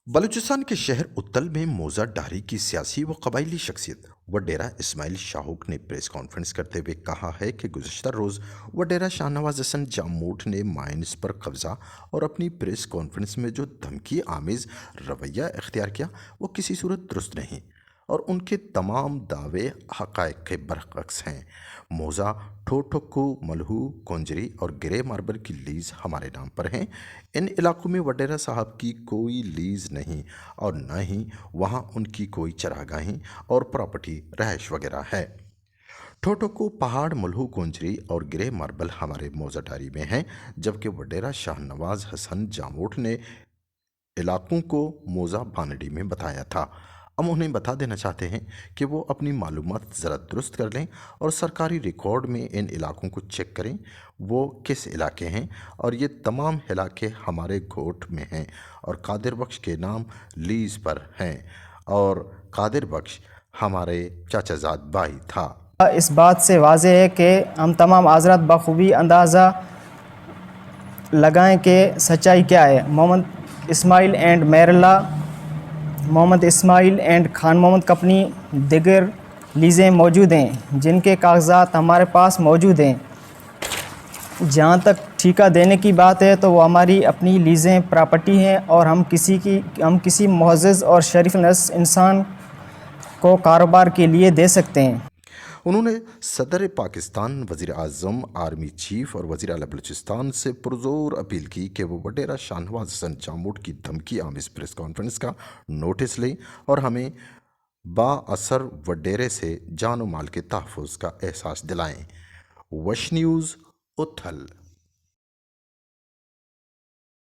बलूचिस्तान के शहर उत्तल में मौजा डारी की सियासी व कबायली शख्सियत वडेरा इस्माइल शाहूक ने प्रेस कॉन्फ्रेंस करते हुए कहा है कि गुज़श्ता रोज़ वडेरा शाहनवाज हसन जामूठ ने माइंस पर कब्ज़ा और अपनी प्रेस कॉन्फ्रेंस में जो धमकी आमेज़ रवैया इख्तियार किया वो किसी सूरत दुरुस्त नहीं और उनके तमाम दावे हक़ाइक़ के बरअक्स हैं। मौज़ा ठोठक्कू मलहू कोंजरी और ग्रे मार्बल की लीज़ हमारे नाम पर हैं। इन इलाकों में वडेरा साहब की कोई लीज़ नहीं और न ही वहाँ उनकी कोई चरागाहें और प्रॉपर्टी रहायश वगैरह है। ठोठक्कू पहाड़ मलहू कोंजरी और ग्रे मार्बल हमारे मौजाटारी में हैं, जबकि वडेरा शाहनवाज हसन जामोठ ने इलाकों को मौजा बानडी में बताया था। हम उन्हें बता देना चाहते हैं कि वो अपनी मालूमात ज़रा दुरुस्त कर लें और सरकारी रिकॉर्ड में इन इलाकों को चेक करें वो किस इलाके हैं, और ये तमाम इलाके हमारे घोट में हैं और कादिर बख्श के नाम लीज़ पर हैं और कादिर बख्श हमारे चाचाजाद भाई था। इस बात से वाज़ेह है कि हम तमाम हज़रात बखूबी अंदाज़ा लगाएं कि सच्चाई क्या है। मोहम्मद इस्माइल एंड मेरला, मोहम्मद इस्माइल एंड खान मोहम्मद कपनी दिगर लीज़ें मौजूद हैं जिनके कागज़ात हमारे पास मौजूद हैं। जहाँ तक ठेका देने की बात है तो वो हमारी अपनी लीज़ें प्रॉपर्टी हैं और हम किसी मुअज़्ज़ज़ और शरीफ नस इंसान को कारोबार के लिए दे सकते हैं। उन्होंने सदर पाकिस्तान, वज़ीर आज़म, आर्मी चीफ और वज़ीर आला बलूचिस्तान से पुरज़ोर अपील की कि वो वडेरा शाहनवाज हसन जामोठ की धमकी आमिज़ प्रेस कॉन्फ्रेंस का नोटिस लें और हमें बाअसर वडेरे से जान व माल के तहफ़्फ़ुज़ का एहसास दिलाएं। वश न्यूज़ उत्थल।